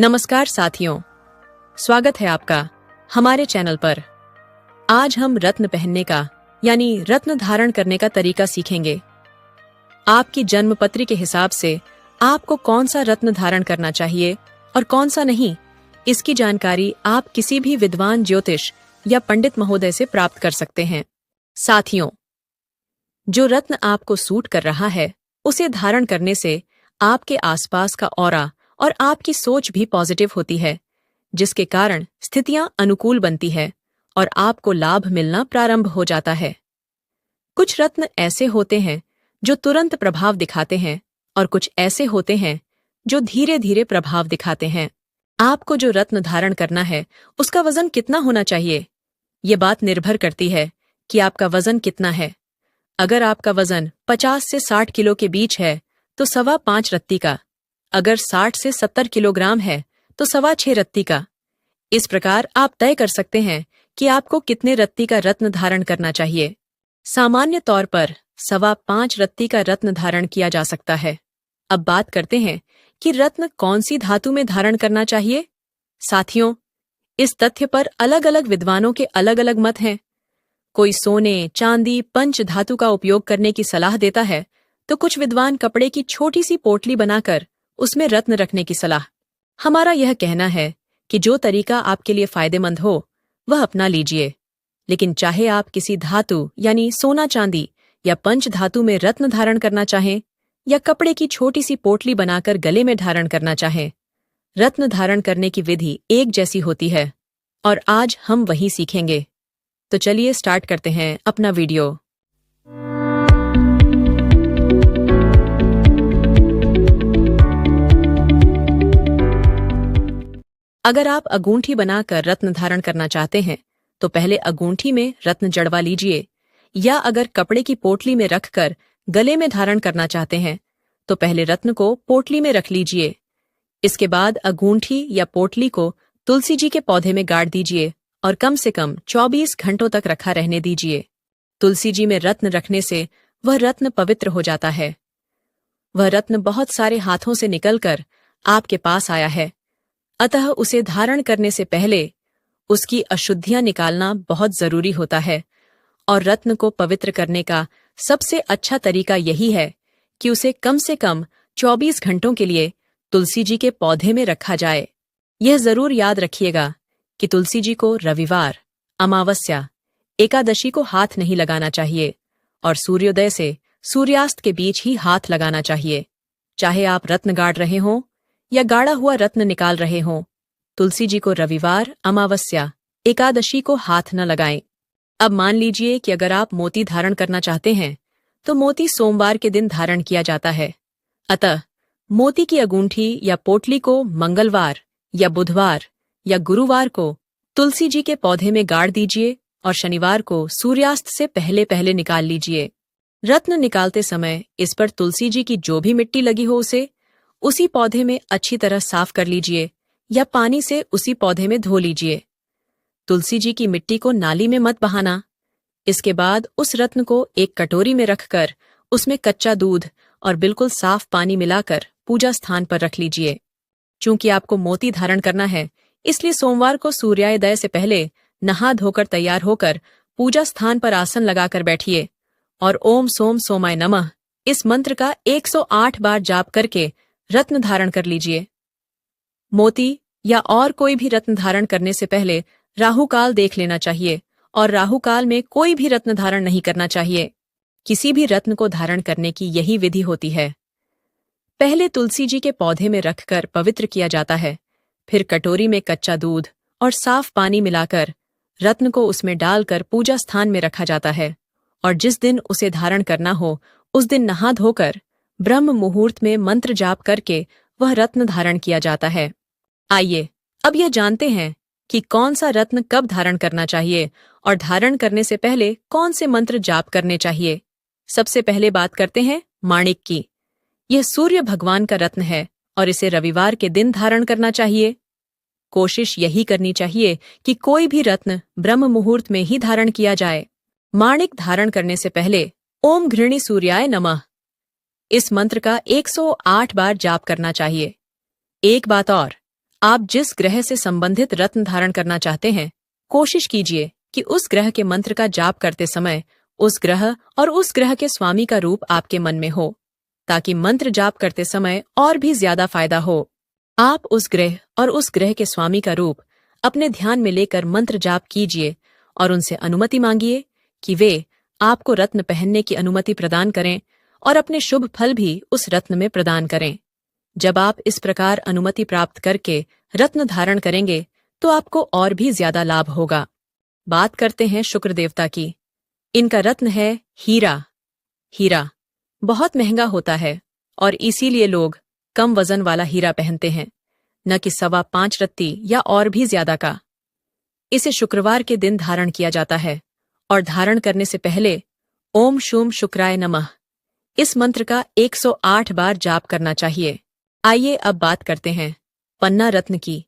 नमस्कार साथियों, स्वागत है आपका हमारे चैनल पर। आज हम रत्न पहनने का यानी रत्न धारण करने का तरीका सीखेंगे। आपकी जन्म पत्री के हिसाब से आपको कौन सा रत्न धारण करना चाहिए और कौन सा नहीं, इसकी जानकारी आप किसी भी विद्वान ज्योतिष या पंडित महोदय से प्राप्त कर सकते हैं। साथियों, जो रत्न आपको सूट कर रहा है उसे धारण करने से आपके आसपास का ऑरा और आपकी सोच भी पॉजिटिव होती है, जिसके कारण स्थितियां अनुकूल बनती है और आपको लाभ मिलना प्रारंभ हो जाता है। कुछ रत्न ऐसे होते हैं जो तुरंत प्रभाव दिखाते हैं और कुछ ऐसे होते हैं जो धीरे धीरे प्रभाव दिखाते हैं। आपको जो रत्न धारण करना है उसका वजन कितना होना चाहिए, ये बात निर्भर करती है कि आपका वजन कितना है। अगर आपका वजन 50 से 60 किलो के बीच है तो 5.25 रत्ती का, अगर 60 से 70 किलोग्राम है तो 6.25 रत्ती का। इस प्रकार आप तय कर सकते हैं कि आपको कितने रत्ती का रत्न धारण करना चाहिए। सामान्य तौर पर 5.25 रत्ती का रत्न धारण किया जा सकता है। अब बात करते हैं कि रत्न कौन सी धातु में धारण करना चाहिए। साथियों, इस तथ्य पर अलग अलग विद्वानों के अलग अलग मत हैं। कोई सोने, चांदी, पंच धातु का उपयोग करने की सलाह देता है तो कुछ विद्वान कपड़े की छोटी सी पोटली बनाकर उसमें रत्न रखने की सलाह। हमारा यह कहना है कि जो तरीका आपके लिए फायदेमंद हो वह अपना लीजिए, लेकिन चाहे आप किसी धातु यानी सोना, चांदी या पंच धातु में रत्न धारण करना चाहें या कपड़े की छोटी सी पोटली बनाकर गले में धारण करना चाहें, रत्न धारण करने की विधि एक जैसी होती है और आज हम वही सीखेंगे। तो चलिए स्टार्ट करते हैं अपना वीडियो। अगर आप अंगूठी बनाकर रत्न धारण करना चाहते हैं तो पहले अंगूठी में रत्न जड़वा लीजिए, या अगर कपड़े की पोटली में रखकर गले में धारण करना चाहते हैं तो पहले रत्न को पोटली में रख लीजिए। इसके बाद अंगूठी या पोटली को तुलसी जी के पौधे में गाड़ दीजिए और कम से कम 24 घंटों तक रखा रहने दीजिए। तुलसी जी में रत्न रखने से वह रत्न पवित्र हो जाता है। वह रत्न बहुत सारे हाथों से निकलकर आपके पास आया है, अतः उसे धारण करने से पहले उसकी अशुद्धियां निकालना बहुत जरूरी होता है और रत्न को पवित्र करने का सबसे अच्छा तरीका यही है कि उसे कम से कम 24 घंटों के लिए तुलसी जी के पौधे में रखा जाए। यह जरूर याद रखिएगा कि तुलसी जी को रविवार, अमावस्या, एकादशी को हाथ नहीं लगाना चाहिए और सूर्योदय से सूर्यास्त के बीच ही हाथ लगाना चाहिए। चाहे आप रत्न गाड़ रहे हों या गाढ़ा हुआ रत्न निकाल रहे हों, तुलसी जी को रविवार, अमावस्या, एकादशी को हाथ न लगाएं। अब मान लीजिए कि अगर आप मोती धारण करना चाहते हैं तो मोती सोमवार के दिन धारण किया जाता है, अतः मोती की अंगूठी या पोटली को मंगलवार या बुधवार या गुरुवार को तुलसी जी के पौधे में गाड़ दीजिए और शनिवार को सूर्यास्त से पहले पहले निकाल लीजिए। रत्न निकालते समय इस पर तुलसी जी की जो भी मिट्टी लगी हो उसे उसी पौधे में अच्छी तरह साफ कर लीजिए या पानी से उसी पौधे में धो लीजिए। तुलसी जी की मिट्टी को नाली में मत बहाना। इसके बाद उस रत्न को एक कटोरी में रखकर उसमें कच्चा दूध और बिल्कुल साफ पानी मिलाकर पूजा स्थान पर रख लीजिए। चूंकि आपको मोती धारण करना है, इसलिए सोमवार को सूर्योदय से पहले नहा धोकर तैयार होकर पूजा स्थान पर आसन लगाकर बैठिए और ओम सोम सोमाय नमः इस मंत्र का 108 बार जाप करके रत्न धारण कर लीजिए। मोती या और कोई भी रत्न धारण करने से पहले राहु काल देख लेना चाहिए और राहु काल में कोई भी रत्न धारण नहीं करना चाहिए। किसी भी रत्न को धारण करने की यही विधि होती है। पहले तुलसी जी के पौधे में रखकर पवित्र किया जाता है, फिर कटोरी में कच्चा दूध और साफ पानी मिलाकर रत्न को उसमें डालकर पूजा स्थान में रखा जाता है और जिस दिन उसे धारण करना हो उस दिन नहा धोकर ब्रह्म मुहूर्त में मंत्र जाप करके वह रत्न धारण किया जाता है। आइए अब यह जानते हैं कि कौन सा रत्न कब धारण करना चाहिए और धारण करने से पहले कौन से मंत्र जाप करने चाहिए। सबसे पहले बात करते हैं माणिक की। यह सूर्य भगवान का रत्न है और इसे रविवार के दिन धारण करना चाहिए। कोशिश यही करनी चाहिए कि कोई भी रत्न ब्रह्म मुहूर्त में ही धारण किया जाए। माणिक धारण करने से पहले ओम घृणी सूर्याय नमः इस मंत्र का 108 बार जाप करना चाहिए। एक बात और, आप जिस ग्रह से संबंधित रत्न धारण करना चाहते हैं, कोशिश कीजिए कि उस ग्रह के मंत्र का जाप करते समय उस ग्रह और उस ग्रह के स्वामी का रूप आपके मन में हो, ताकि मंत्र जाप करते समय और भी ज्यादा फायदा हो। आप उस ग्रह और उस ग्रह के स्वामी का रूप अपने ध्यान में लेकर मंत्र जाप कीजिए और उनसे अनुमति मांगिए कि वे आपको रत्न पहनने की अनुमति प्रदान करें और अपने शुभ फल भी उस रत्न में प्रदान करें। जब आप इस प्रकार अनुमति प्राप्त करके रत्न धारण करेंगे तो आपको और भी ज्यादा लाभ होगा। बात करते हैं शुक्र देवता की। इनका रत्न है हीरा। हीरा बहुत महंगा होता है और इसीलिए लोग कम वजन वाला हीरा पहनते हैं, न कि 5.25 रत्ती या और भी ज्यादा का। इसे शुक्रवार के दिन धारण किया जाता है और धारण करने से पहले ओम शूम शुक्राय नमः इस मंत्र का 108 बार जाप करना चाहिए। आइए अब बात करते हैं पन्ना रत्न की।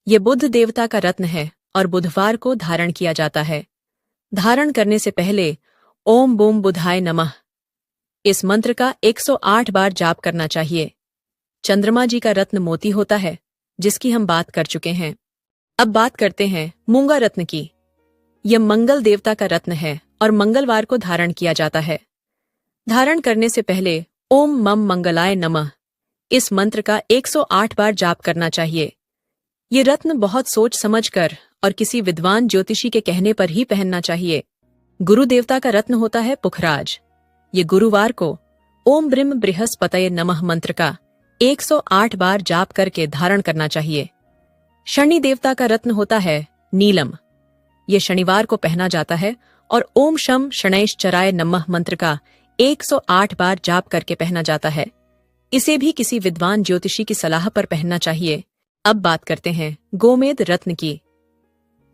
ये बुध देवता का रत्न है और बुधवार को धारण किया जाता है। धारण करने से पहले ओम बूम बुधाय नमः इस मंत्र का 108 बार जाप करना चाहिए। चंद्रमा जी का रत्न मोती होता है, जिसकी हम बात कर चुके हैं। अब बात करते हैं मूंगा रत्न की। यह मंगल देवता का रत्न है और मंगलवार को धारण किया जाता है। धारण करने से पहले ओम मम मंगलाय नमः इस मंत्र का 108 बार जाप करना चाहिए। ये रत्न बहुत सोच समझकर और किसी विद्वान ज्योतिषी के कहने पर ही पहनना चाहिए। गुरु देवता का रत्न होता है पुखराज। ये गुरुवार को ओम ब्रिम बृहस्पतये नमः मंत्र का 108 बार जाप करके धारण करना चाहिए। शनि देवता का रत्न होता है नीलम। ये शनिवार को पहना जाता है और ओम शम शनैश्चराय नमः मंत्र का 108 बार जाप करके पहना जाता है। इसे भी किसी विद्वान ज्योतिषी की सलाह पर पहनना चाहिए। अब बात करते हैं गोमेद रत्न की।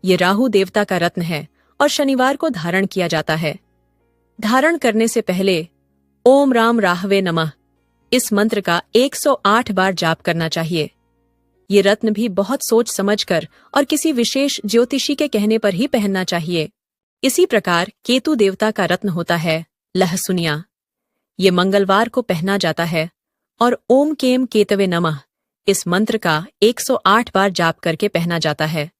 ये राहु देवता का रत्न है और शनिवार को धारण किया जाता है। धारण करने से पहले ओम राम राहवे नमः इस मंत्र का 108 बार जाप करना चाहिए। ये रत्न भी बहुत सोच समझकर और किसी विशेष ज्योतिषी के कहने पर ही पहनना चाहिए। इसी प्रकार केतु देवता का रत्न होता है लहसुनिया। ये मंगलवार को पहना जाता है और ओम केम केतवे नमः इस मंत्र का 108 बार जाप करके पहना जाता है।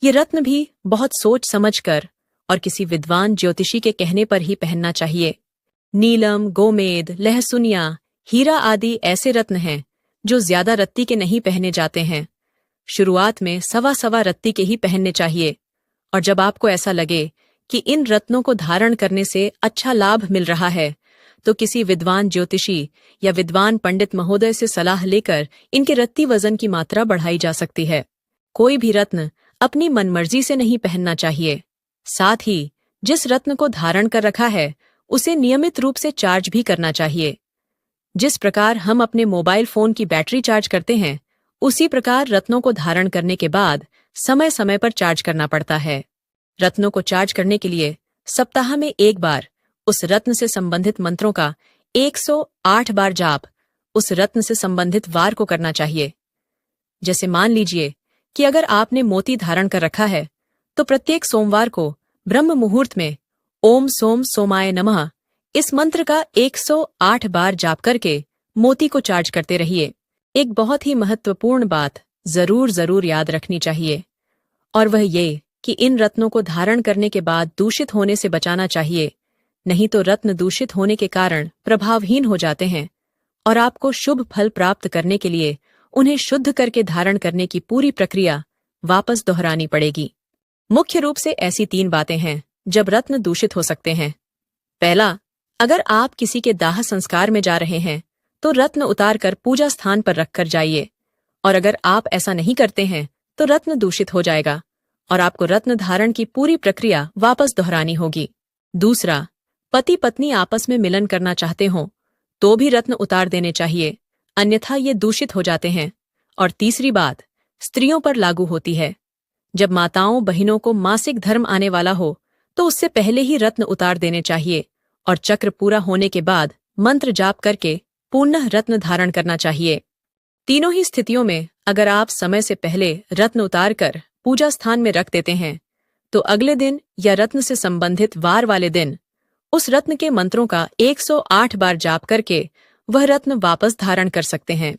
ये रत्न भी बहुत सोच समझकर और किसी विद्वान ज्योतिषी के कहने पर ही पहनना चाहिए। नीलम, गोमेद, लहसुनिया, हीरा आदि ऐसे रत्न हैं जो ज्यादा रत्ती के नहीं पहने जाते हैं। शुरुआत में सवा रत्ती के ही पहनने चाहिए और जब आपको ऐसा लगे कि इन रत्नों को धारण करने से अच्छा लाभ मिल रहा है तो किसी विद्वान ज्योतिषी या विद्वान पंडित महोदय से सलाह लेकर इनके रत्ती वजन की मात्रा बढ़ाई जा सकती है। कोई भी रत्न अपनी मनमर्जी से नहीं पहनना चाहिए। साथ ही जिस रत्न को धारण कर रखा है उसे नियमित रूप से चार्ज भी करना चाहिए। जिस प्रकार हम अपने मोबाइल फोन की बैटरी चार्ज करते हैं, उसी प्रकार रत्नों को धारण करने के बाद समय समय पर चार्ज करना पड़ता है। रत्नों को चार्ज करने के लिए सप्ताह में एक बार उस रत्न से संबंधित मंत्रों का 108 बार जाप उस रत्न से संबंधित वार को करना चाहिए। जैसे मान लीजिए कि अगर आपने मोती धारण कर रखा है तो प्रत्येक सोमवार को ब्रह्म मुहूर्त में ओम सोम सोमाय नमः इस मंत्र का 108 बार जाप करके मोती को चार्ज करते रहिए। एक बहुत ही महत्वपूर्ण बात जरूर याद रखनी चाहिए और वह ये कि इन रत्नों को धारण करने के बाद दूषित होने से बचाना चाहिए, नहीं तो रत्न दूषित होने के कारण प्रभावहीन हो जाते हैं और आपको शुभ फल प्राप्त करने के लिए उन्हें शुद्ध करके धारण करने की पूरी प्रक्रिया वापस दोहरानी पड़ेगी। मुख्य रूप से ऐसी 3 बातें हैं जब रत्न दूषित हो सकते हैं। पहला, अगर आप किसी के दाह संस्कार में जा रहे हैं तो रत्न उतार कर पूजा स्थान पर रखकर जाइए, और अगर आप ऐसा नहीं करते हैं तो रत्न दूषित हो जाएगा और आपको रत्न धारण की पूरी प्रक्रिया वापस दोहरानी होगी। दूसरा, पति पत्नी आपस में मिलन करना चाहते हों तो भी रत्न उतार देने चाहिए, अन्यथा ये दूषित हो जाते हैं। और तीसरी बात स्त्रियों पर लागू होती है। जब माताओं बहनों को मासिक धर्म आने वाला हो तो उससे पहले ही रत्न उतार देने चाहिए और चक्र पूरा होने के बाद मंत्र जाप करके पुनः रत्न धारण करना चाहिए। तीनों ही स्थितियों में अगर आप समय से पहले रत्न उतार कर पूजा स्थान में रख देते हैं तो अगले दिन या रत्न से संबंधित वार वाले दिन उस रत्न के मंत्रों का 108 बार जाप करके वह रत्न वापस धारण कर सकते हैं।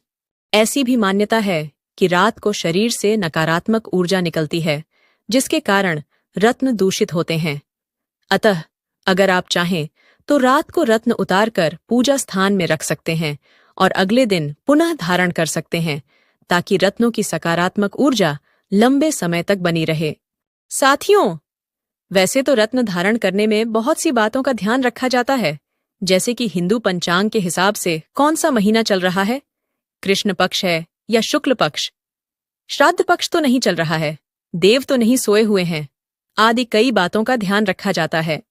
ऐसी भी मान्यता है कि रात को शरीर से नकारात्मक ऊर्जा निकलती है, जिसके कारण रत्न दूषित होते हैं। अतः अगर आप चाहें तो रात को रत्न उतारकर पूजा स्थान में रख सकते हैं और अगले दिन पुनः धारण कर सकते हैं, ताकि रत्नों की सकारात्मक ऊर्जा लंबे समय तक बनी रहे। साथियों, वैसे तो रत्न धारण करने में बहुत सी बातों का ध्यान रखा जाता है, जैसे कि हिंदू पंचांग के हिसाब से कौन सा महीना चल रहा है, कृष्ण पक्ष है या शुक्ल पक्ष, श्राद्ध पक्ष तो नहीं चल रहा है, देव तो नहीं सोए हुए हैं, आदि कई बातों का ध्यान रखा जाता है।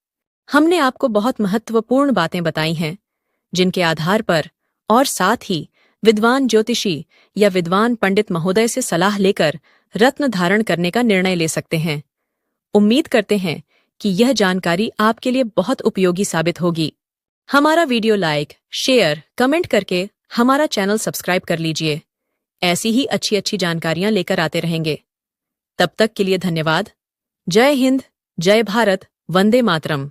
हमने आपको बहुत महत्वपूर्ण बातें बताई हैं, जिनके आधार पर और साथ ही विद्वान ज्योतिषी या विद्वान पंडित महोदय से सलाह लेकर रत्न धारण करने का निर्णय ले सकते हैं। उम्मीद करते हैं कि यह जानकारी आपके लिए बहुत उपयोगी साबित होगी। हमारा वीडियो लाइक, शेयर, कमेंट करके हमारा चैनल सब्सक्राइब कर लीजिए। ऐसी ही अच्छी अच्छी जानकारियां लेकर आते रहेंगे। तब तक के लिए धन्यवाद। जय हिंद, जय भारत, वंदे मातरम।